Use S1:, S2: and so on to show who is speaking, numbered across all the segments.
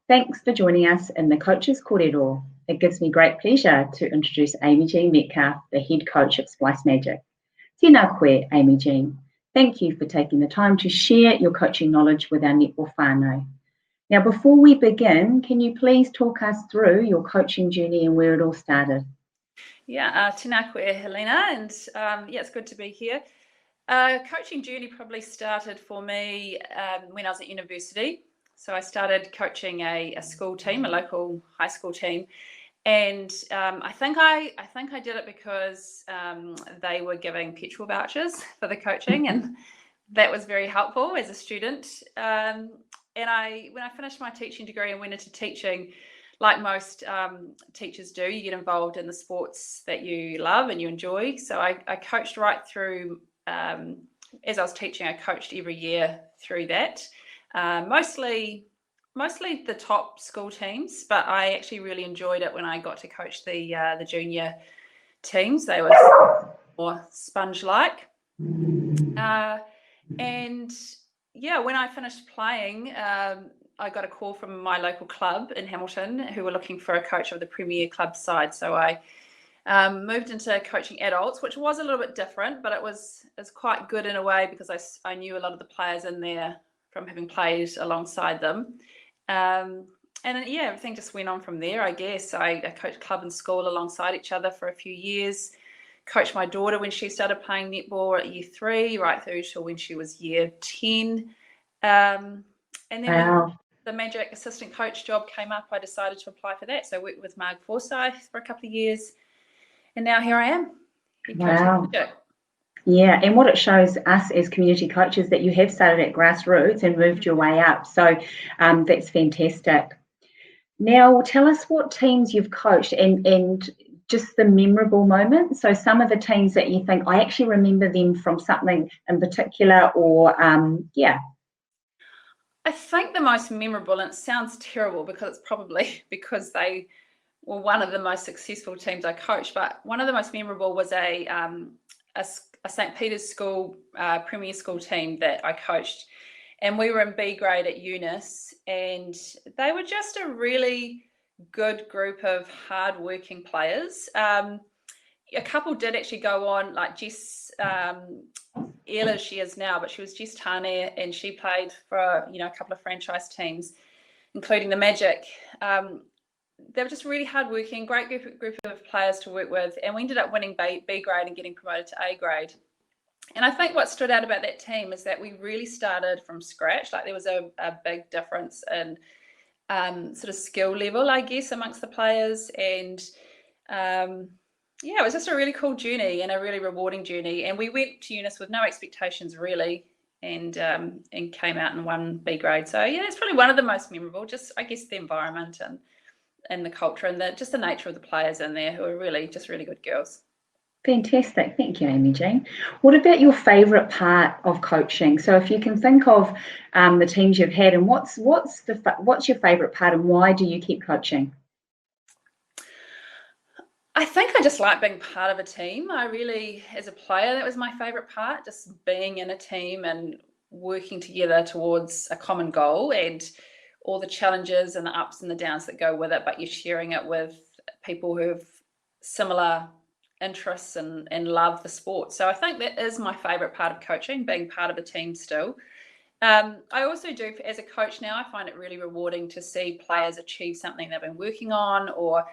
S1: Thanks for joining us in the Coaches Kōrero. It gives me great pleasure to introduce Amigene Metcalfe, the head coach at Splice Magic. Tēnā koe, Amigene. Thank you for taking the time to share your coaching knowledge with our netball whānau. Now, before we begin, can you please talk us through your coaching journey and where it all started?
S2: Yeah, tēnā koe, Helena, and it's good to be here. Coaching journey probably started for me when I was at university. So I started coaching a school team, a local high school team, and I think I did it because they were giving petrol vouchers for the coaching, and that was very helpful as a student. And when I finished my teaching degree and went into teaching, like most teachers do, you get involved in the sports that you love and you enjoy. So I coached right through. As I was teaching, I coached every year through that. Mostly the top school teams, but I actually really enjoyed it when I got to coach the junior teams. They were more sponge-like. And yeah, when I finished playing, I got a call from my local club in Hamilton who were looking for a coach of the Premier Club side. So I moved into coaching adults, which was a little bit different, but it was quite good in a way because I knew a lot of the players in there from having played alongside them. Everything just went on from there, I guess. I coached club and school alongside each other for a few years, coached my daughter when she started playing netball at year 3, right through to when she was year 10. And then when the Magic assistant coach job came up, I decided to apply for that. So I worked with Marg Forsyth for a couple of years. And now here I am.
S1: Wow. Yeah, and what it shows us as community coaches that you have started at grassroots and moved your way up. So that's fantastic. Now, tell us what teams you've coached and just the memorable moments. So some of the teams that you think, I actually remember them from something in particular or,
S2: I think the most memorable, and it sounds terrible because it's probably because they were one of the most successful teams I coached, but one of the most memorable was a St. Peter's School Premier School team that I coached, and we were in B grade at Eunice, and they were just a really good group of hard-working players. A couple did actually go on, like Jess Ella, she is now, but she was Jess Tane, and she played for a couple of franchise teams, including the Magic. They were just really hardworking, great group of players to work with, and we ended up winning B grade and getting promoted to A grade. And I think what stood out about that team is that we really started from scratch. Like there was a big difference in sort of skill level, I guess, amongst the players. And it was just a really cool journey and a really rewarding journey. And we went to Eunice with no expectations really, and came out and won B grade. So yeah, it's probably one of the most memorable. Just I guess the environment and the culture and the nature of the players in there who are really good girls.
S1: Fantastic. Thank you, Amigene. What about your favourite part of coaching? So if you can think of the teams you've had and what's your favourite part and why do you keep coaching?
S2: I think I just like being part of a team. I really, as a player, that was my favourite part, just being in a team and working together towards a common goal and all the challenges and the ups and the downs that go with it, but you're sharing it with people who have similar interests and love the sport. So I think that is my favourite part of coaching, being part of a team still. I also do, as a coach now, I find it really rewarding to see players achieve something they've been working on, or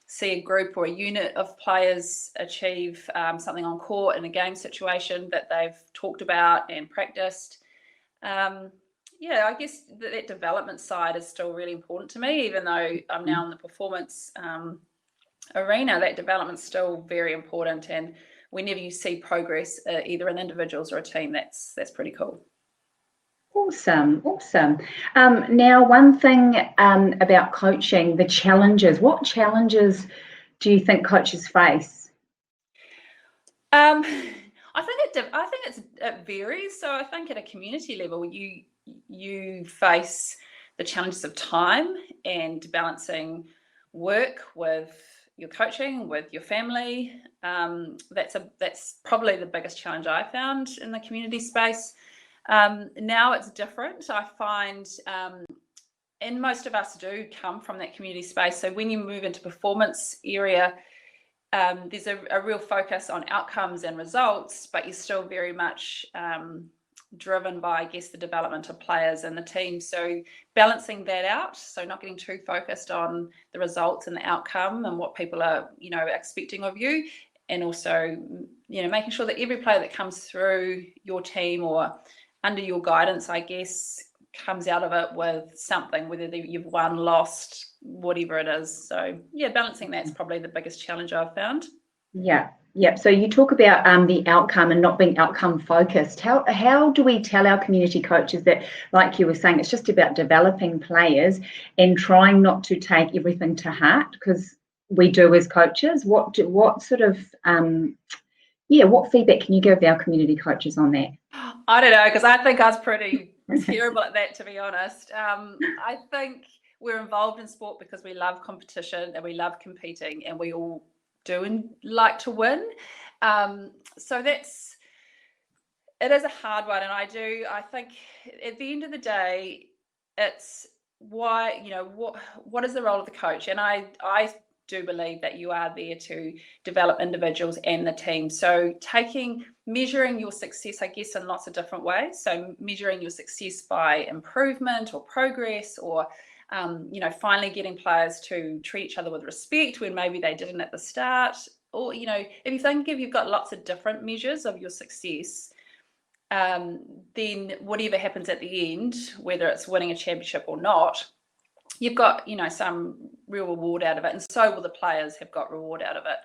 S2: see a group or a unit of players achieve something on court in a game situation that they've talked about and practiced. I guess that development side is still really important to me, even though I'm now in the performance arena. That development's still very important, and whenever you see progress, either in individuals or a team, that's pretty cool.
S1: Awesome. Now, one thing about coaching, the challenges. What challenges do you think coaches face?
S2: I think it varies. So I think at a community level, you face the challenges of time and balancing work with your coaching, with your family. That's probably the biggest challenge I found in the community space. Now it's different. I find and most of us do come from that community space. So when you move into performance area, there's a real focus on outcomes and results, but you're still very much driven by, I guess, the development of players and the team. So balancing that out, so not getting too focused on the results and the outcome and what people are, expecting of you, and also, making sure that every player that comes through your team or under your guidance, I guess, comes out of it with something, whether you've won, lost, whatever it is. So yeah, balancing that's probably the biggest challenge I've found.
S1: Yeah. So you talk about the outcome and not being outcome focused. How do we tell our community coaches that, like you were saying, it's just about developing players and trying not to take everything to heart, because we do as coaches? What sort of what feedback can you give our community coaches on that?
S2: I don't know, because I think I was pretty terrible at that, to be honest. I think we're involved in sport because we love competition and we love competing, and we all do and like to win. So it is a hard one, and I think at the end of the day, it's why, what is the role of the coach? And I do believe that you are there to develop individuals and the team. So measuring your success, I guess, in lots of different ways. So measuring your success by improvement or progress, or finally getting players to treat each other with respect when maybe they didn't at the start. Or, if you think you've got lots of different measures of your success, then whatever happens at the end, whether it's winning a championship or not, you've got, some real reward out of it, and so will the players have got reward out of it.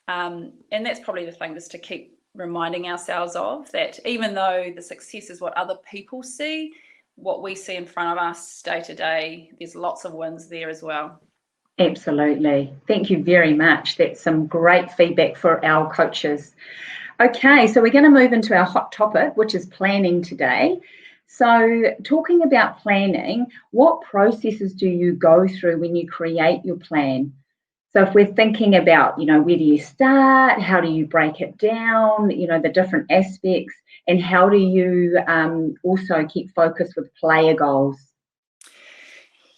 S2: And that's probably the thing, just to keep reminding ourselves of that, even though the success is what other people see, what we see in front of us day to day, there's lots of wins there as well.
S1: Absolutely. Thank you very much. That's some great feedback for our coaches. Okay, so we're going to move into our hot topic, which is planning today. So talking about planning, what processes do you go through when you create your plan? So if we're thinking about, where do you start? How do you break it down? The different aspects, and how do you also keep focus with player goals?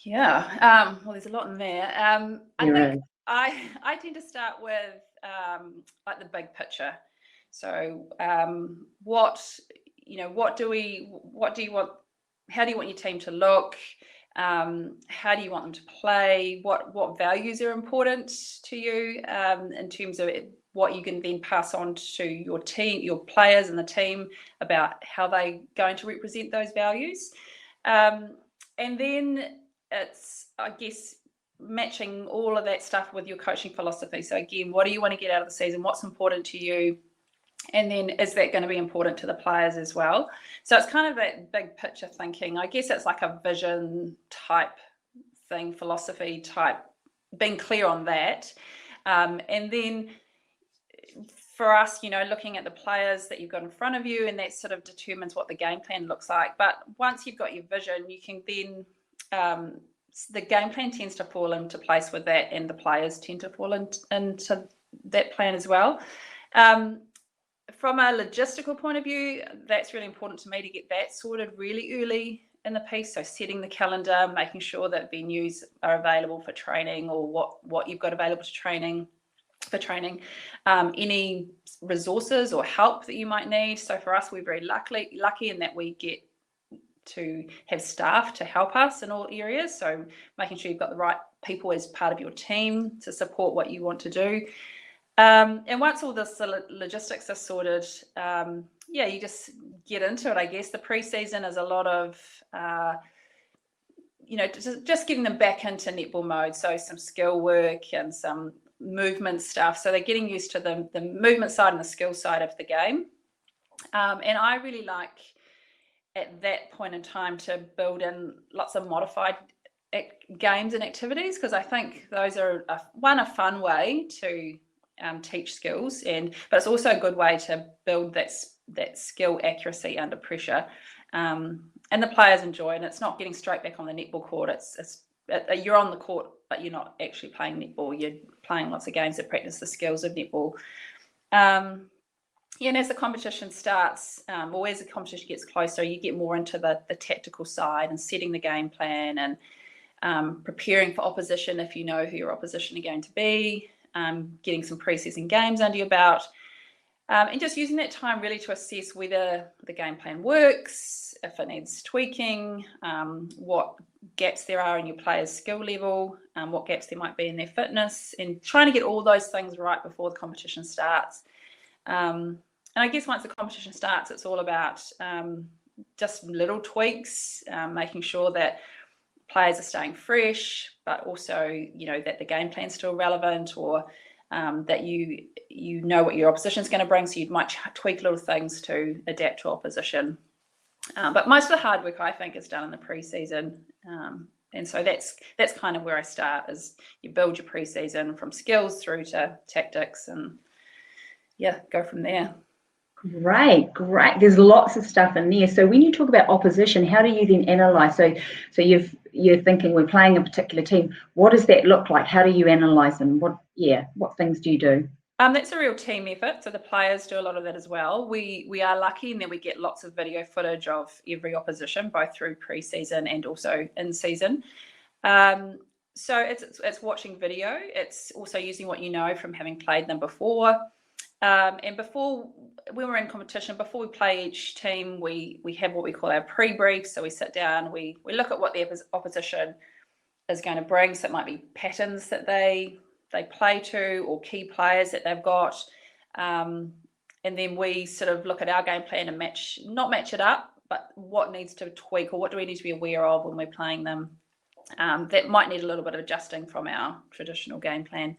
S2: Yeah, well, there's a lot in there. I think I tend to start with like the big picture. So what do you want? How do you want your team to look? How do you want them to play? What values are important to you in terms of what you can then pass on to your team, your players and the team, about how they're going to represent those values. And then it's, I guess, matching all of that stuff with your coaching philosophy. So again, what do you want to get out of the season? What's important to you? And then is that going to be important to the players as well? So it's kind of that big picture thinking. I guess it's like a vision type thing, philosophy type, being clear on that. And then for us, looking at the players that you've got in front of you, and that sort of determines what the game plan looks like. But once you've got your vision, you can then, the game plan tends to fall into place with that, and the players tend to fall into that plan as well. From a logistical point of view, that's really important to me to get that sorted really early in the piece. So setting the calendar, making sure that venues are available for training, or what you've got available for training, any resources or help that you might need. So for us, we're very lucky in that we get to have staff to help us in all areas. So making sure you've got the right people as part of your team to support what you want to do. And once all this logistics are sorted, you just get into it. I guess the pre-season is a lot of, just getting them back into netball mode. So some skill work and some movement stuff. So they're getting used to the movement side and the skill side of the game. And I really like at that point in time to build in lots of modified games and activities, because I think those are a fun way to teach skills, but it's also a good way to build that skill accuracy under pressure, and the players enjoy it. And it's not getting straight back on the netball court. You're on the court, but you're not actually playing netball. You're playing lots of games that practice the skills of netball. And as the competition starts, or as the competition gets closer, you get more into the tactical side and setting the game plan, and preparing for opposition if you know who your opposition are going to be, getting some pre-season games under your belt, and just using that time really to assess whether the game plan works, if it needs tweaking, what gaps there are in your players' skill level, what gaps there might be in their fitness, and trying to get all those things right before the competition starts. And I guess once the competition starts, it's all about just little tweaks, making sure that players are staying fresh, but also, you know, that the game plan's still relevant, or that you know what your opposition's going to bring, so you might tweak little things to adapt to opposition. But most of the hard work, I think, is done in the pre-season. And so that's kind of where I start, is you build your pre-season from skills through to tactics, and yeah, go from there.
S1: Great. There's lots of stuff in there. So when you talk about opposition, how do you then analyse? So you're thinking we're playing a particular team. What does that look like? How do you analyse them? What things do you do?
S2: That's a real team effort. So the players do a lot of that as well. We are lucky in that we get lots of video footage of every opposition, both through pre-season and also in season. So it's watching video. It's also using what you know from having played them before. And before, when we're in competition, before we play each team, we have what we call our pre-brief. So we sit down, we look at what the opposition is going to bring. So it might be patterns that they play to, or key players that they've got. And then we sort of look at our game plan and not match it up, but what needs to tweak, or what do we need to be aware of when we're playing them that might need a little bit of adjusting from our traditional game plan.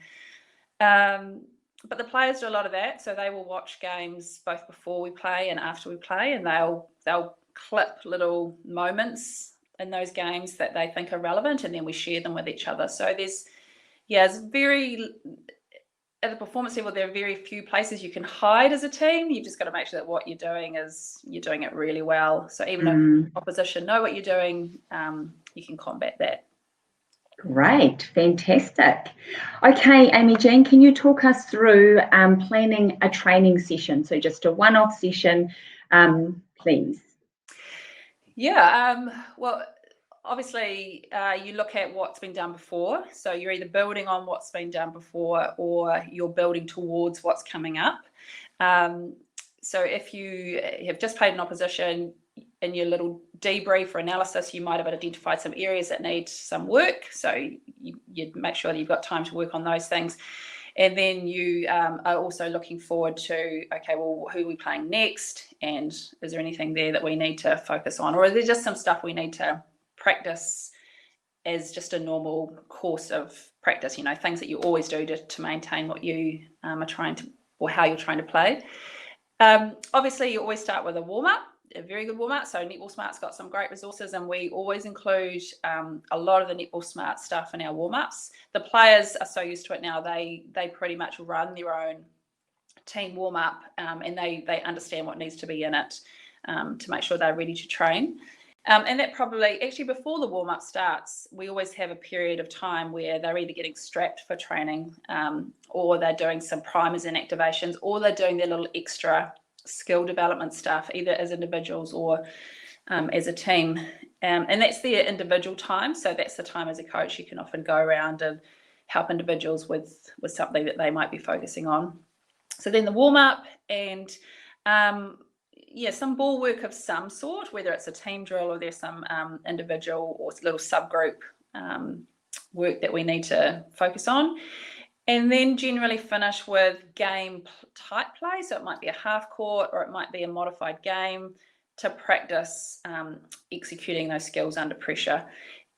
S2: But the players do a lot of that, so they will watch games both before we play and after we play, and they'll clip little moments in those games that they think are relevant, and then we share them with each other. So it's very, at the performance level, there are very few places you can hide as a team. You've just got to make sure that what you're doing it really well. So even if opposition know what you're doing, you can combat that.
S1: Great, fantastic. Okay, Amigene, can you talk us through planning a training session? So just a one-off session, please.
S2: Yeah, well, obviously you look at what's been done before. So you're either building on what's been done before, or you're building towards what's coming up. So if you have just played an opposition, in your little debrief or analysis, you might have identified some areas that need some work. So you'd make sure that you've got time to work on those things. And then you are also looking forward to, okay, well, who are we playing next? And is there anything there that we need to focus on? Or is there just some stuff we need to practice as just a normal course of practice, you know, things that you always do to maintain what you are trying to, or how you're trying to play. Obviously, you always start with a warm-up. A very good warm-up. So Netball Smart's got some great resources, and we always include a lot of the Netball Smart stuff in our warm-ups. The players are so used to it now, they pretty much run their own team warm-up, and they understand what needs to be in it to make sure they're ready to train. And that probably, actually before the warm-up starts, we always have a period of time where they're either getting strapped for training, or they're doing some primers and activations, or they're doing their little extra skill development stuff, either as individuals or as a team, and that's their individual time. So that's the time as a coach you can often go around and help individuals with something that they might be focusing on. So then the warm-up, and some ball work of some sort, whether it's a team drill or there's some individual or little subgroup work that we need to focus on. And then generally finish with game type play. So it might be a half court, or it might be a modified game, to practice executing those skills under pressure.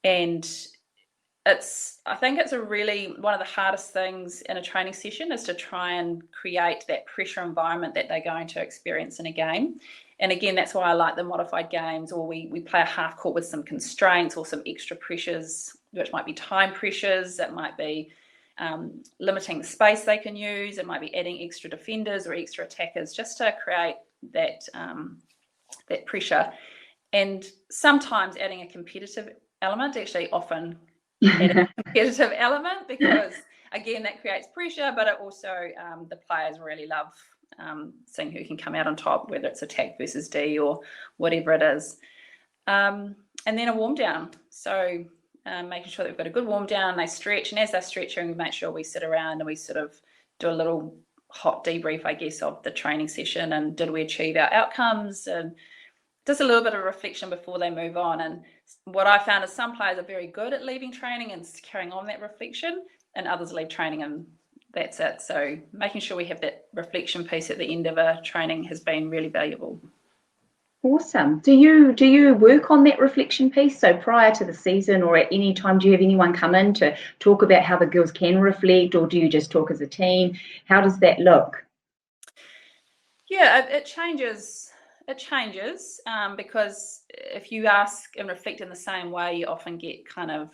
S2: And I think it's one of the hardest things in a training session is to try and create that pressure environment that they're going to experience in a game. And again, that's why I like the modified games, or we play a half court with some constraints or some extra pressures, which might be time pressures, it might be limiting the space they can use, it might be adding extra defenders or extra attackers, just to create that pressure. And sometimes adding a competitive element, actually often adding a competitive element, because again, that creates pressure, but it also the players really love seeing who can come out on top, whether it's attack versus D or whatever it is. And then a warm down. So making sure that we've got a good warm down, they stretch, and as they're stretching, we make sure we sit around and we sort of do a little hot debrief, I guess, of the training session and did we achieve our outcomes, and just a little bit of reflection before they move on. And what I found is some players are very good at leaving training and carrying on that reflection, and others leave training and that's it. So making sure we have that reflection piece at the end of a training has been really valuable.
S1: Awesome. Do you work on that reflection piece? So prior to the season or at any time, do you have anyone come in to talk about how the girls can reflect, or do you just talk as a team? How does that look?
S2: Yeah, it changes. It changes because if you ask and reflect in the same way, you often get kind of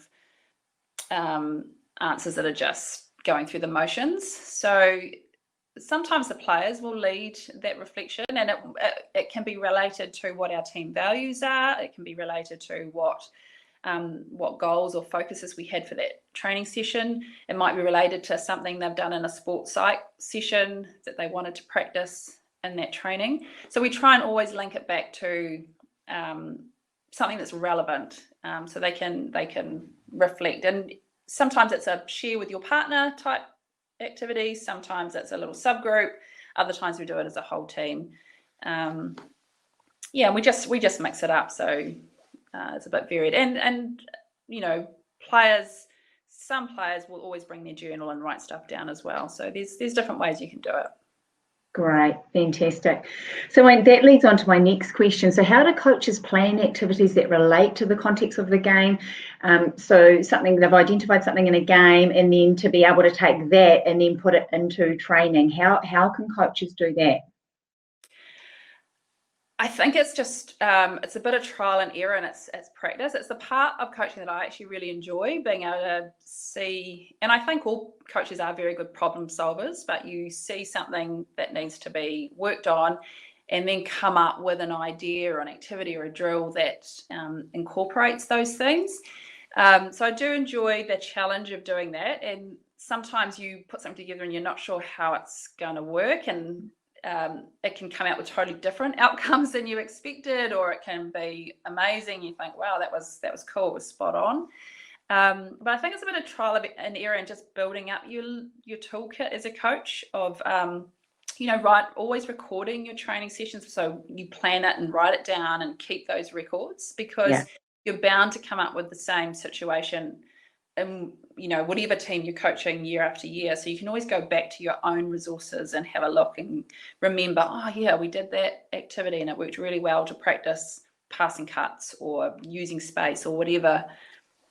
S2: answers that are just going through the motions. So sometimes the players will lead that reflection, and it can be related to what our team values are. It can be related to what goals or focuses we had for that training session. It might be related to something they've done in a sports psych session that they wanted to practice in that training. So we try and always link it back to something that's relevant, so they can reflect. And sometimes it's a share with your partner type activity, sometimes it's a little subgroup, other times we do it as a whole team. Yeah, we just mix it up, so it's a bit varied. And you know, some players will always bring their journal and write stuff down as well, so there's different ways you can do it.
S1: Great, fantastic. So that leads on to my next question. So how do coaches plan activities that relate to the context of the game? So something they've identified something in a game, and then to be able to take that and then put it into training. How can coaches do that?
S2: I think it's just it's a bit of trial and error, and it's practice. It's the part of coaching that I actually really enjoy, being able to see, and I think all coaches are very good problem solvers, but you see something that needs to be worked on and then come up with an idea or an activity or a drill that incorporates those things. So I do enjoy the challenge of doing that, and sometimes you put something together and you're not sure how it's going to work, and it can come out with totally different outcomes than you expected, or it can be amazing. You think, wow, that was cool, it was spot on. But I think it's a bit of trial and error and just building up your toolkit as a coach of, always recording your training sessions. So you plan it and write it down and keep those records, because you're bound to come up with the same situation in, whatever team you're coaching year after year. So you can always go back to your own resources and have a look and remember, oh yeah, we did that activity and it worked really well to practice passing cuts or using space or whatever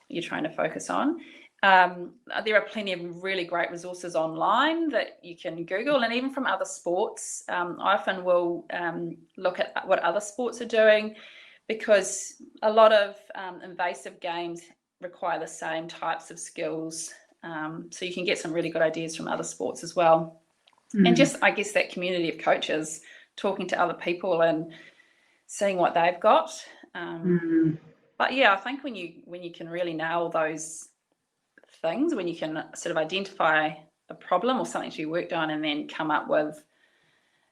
S2: you're trying to focus on. There are plenty of really great resources online that you can Google, and even from other sports. I often will look at what other sports are doing, because a lot of invasive games require the same types of skills, so you can get some really good ideas from other sports as well. And just, I guess, that community of coaches talking to other people and seeing what they've got. But yeah, I think when you can really nail those things, when you can sort of identify a problem or something to be worked on and then come up with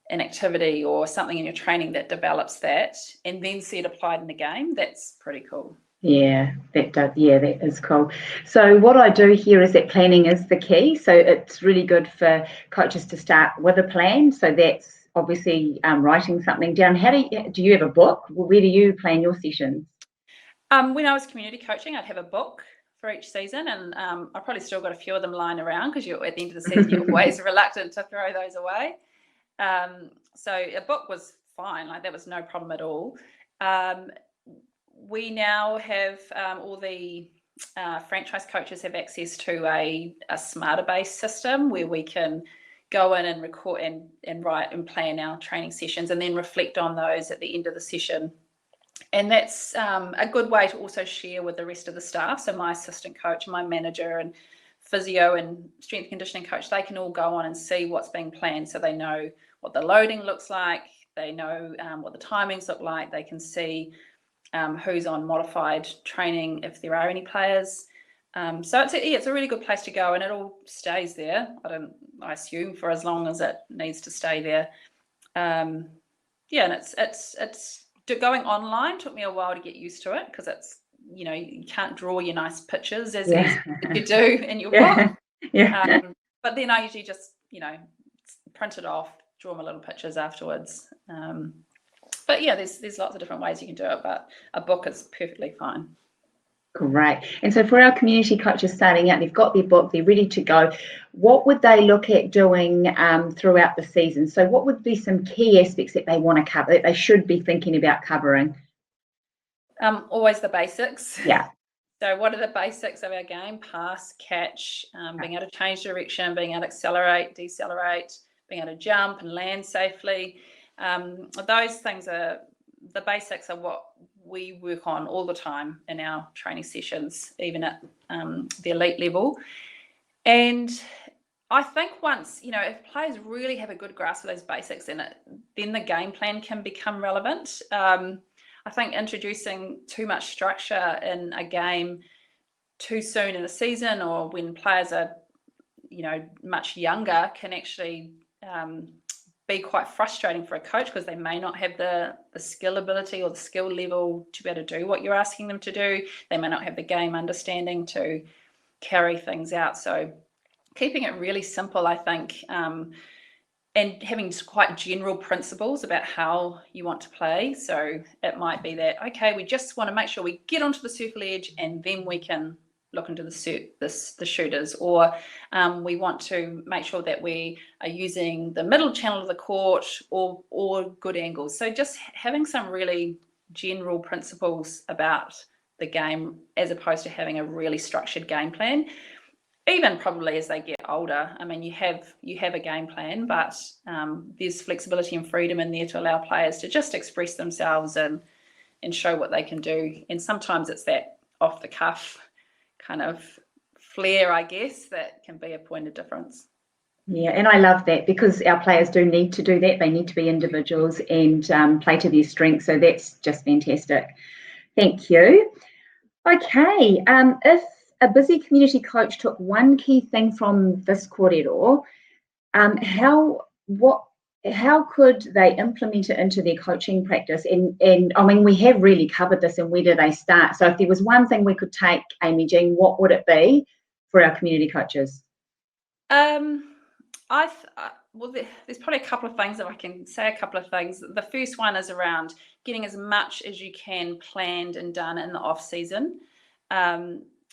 S2: an activity or something in your training that develops that and then see it applied in the game, that's pretty cool.
S1: Yeah, that does. Yeah, that is cool. So what I do here is that planning is the key. So it's really good for coaches to start with a plan. So that's obviously writing something down. How do you have a book? Where do you plan your sessions?
S2: When I was community coaching, I'd have a book for each season, and I probably still got a few of them lying around, because you're at the end of the season, you're always reluctant to throw those away. So a book was fine, like that was no problem at all. We now have all the franchise coaches have access to a smarter based system where we can go in and record and write and plan our training sessions and then reflect on those at the end of the session. And that's a good way to also share with the rest of the staff. So my assistant coach, my manager and physio and strength conditioning coach, they can all go on and see what's being planned, so they know what the loading looks like, they know what the timings look like, they can see who's on modified training if there are any players. So it's a really good place to go, and it all stays there. I assume for as long as it needs to stay there. And it's going online took me a while to get used to it, because it's you can't draw your nice pictures as
S1: Yeah.
S2: easy as you do in your
S1: Yeah.
S2: book.
S1: Yeah.
S2: But then I usually just, print it off, draw my little pictures afterwards. But yeah, there's lots of different ways you can do it, but a book is perfectly fine.
S1: Great. And so for our community coaches starting out, they've got their book, they're ready to go. What would they look at doing throughout the season? So what would be some key aspects that they want to cover, that they should be thinking about covering?
S2: Always the basics.
S1: Yeah.
S2: So what are the basics of our game? Pass, catch, being able to change direction, being able to accelerate, decelerate, being able to jump and land safely. Those things are the basics of what we work on all the time in our training sessions, even at the elite level. And I think once, if players really have a good grasp of those basics, then the game plan can become relevant. I think introducing too much structure in a game too soon in the season, or when players are, much younger, can actually be quite frustrating for a coach, because they may not have the skill ability or the skill level to be able to do what you're asking them to do. They may not have the game understanding to carry things out. So keeping it really simple, I think, and having quite general principles about how you want to play. So it might be that, okay, we just want to make sure we get onto the circle edge, and then we can look into the shooters, or we want to make sure that we are using the middle channel of the court, or good angles. So just having some really general principles about the game, as opposed to having a really structured game plan. Even probably as they get older, I mean, you have a game plan, but there's flexibility and freedom in there to allow players to just express themselves and show what they can do. And sometimes it's that off the cuff kind of flair, I guess, that can be a point of difference.
S1: Yeah, and I love that, because our players do need to do that. They need to be individuals and play to their strengths. So that's just fantastic. Thank you. Okay, if a busy community coach took one key thing from this kōrero, how could they implement it into their coaching practice? And I mean, we have really covered this, and where do they start? So if there was one thing we could take, Amigene, what would it be for our community coaches?
S2: Well, there's probably a couple of things, if I can say a couple of things. The first one is around getting as much as you can planned and done in the off season.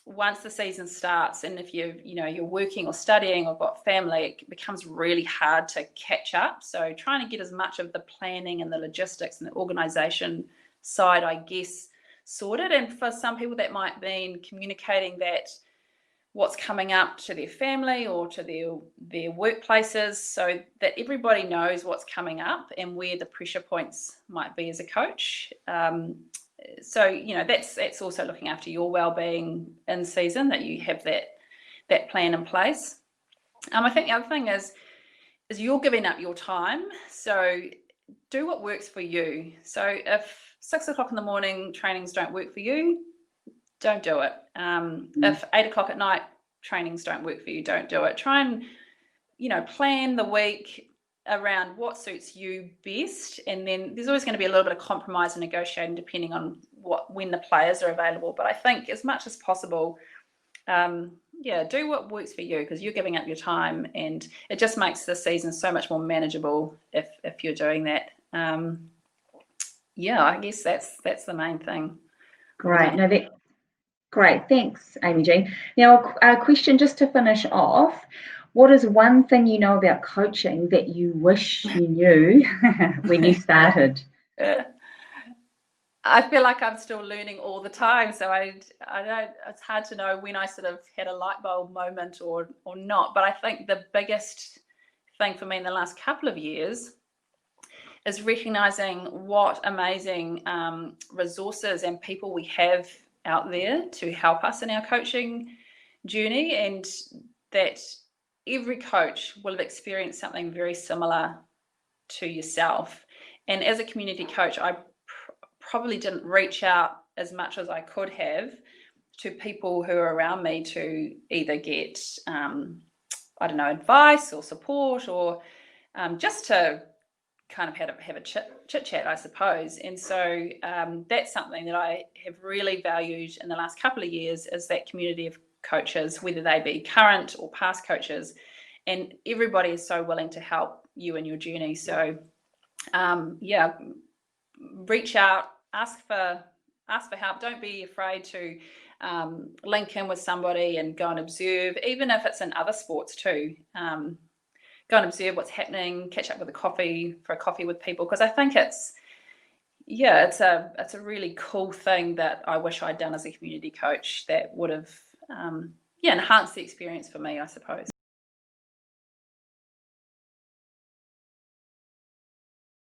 S2: Once the season starts, and if you're working or studying or got family, it becomes really hard to catch up. So trying to get as much of the planning and the logistics and the organization side, I guess, sorted. And for some people, that might mean communicating that what's coming up to their family or to their workplaces, so that everybody knows what's coming up and where the pressure points might be as a coach. So that's also looking after your well-being in season, that you have that plan in place. I think the other thing is you're giving up your time, so do what works for you. So if 6 o'clock in the morning trainings don't work for you, don't do it. If 8 o'clock at night trainings don't work for you, don't do it. Try and plan the week around what suits you best, and then there's always going to be a little bit of compromise and negotiating depending on when the players are available. But I think as much as possible, do what works for you, because you're giving up your time, and it just makes the season so much more manageable if you're doing that. I guess that's the main thing.
S1: Great. No, great. Thanks, Amigene. Now, a question just to finish off. What is one thing you know about coaching that you wish you knew when you started?
S2: I feel like I'm still learning all the time, so I don't. It's hard to know when I sort of had a light bulb moment or not. But I think the biggest thing for me in the last couple of years is recognizing what amazing resources and people we have out there to help us in our coaching journey, and that every coach will have experienced something very similar to yourself. And as a community coach, I probably didn't reach out as much as I could have to people who are around me to either get, advice or support, or just to kind of have a chit chat, I suppose. And so that's something that I have really valued in the last couple of years, is that community of coaches, whether they be current or past coaches, and everybody is so willing to help you in your journey. So reach out, ask for help. Don't be afraid to link in with somebody and go and observe, even if it's in other sports too. Go and observe what's happening, catch up with a coffee with people, because I think it's a really cool thing that I wish I'd done as a community coach that would have enhanced the experience for me, I suppose.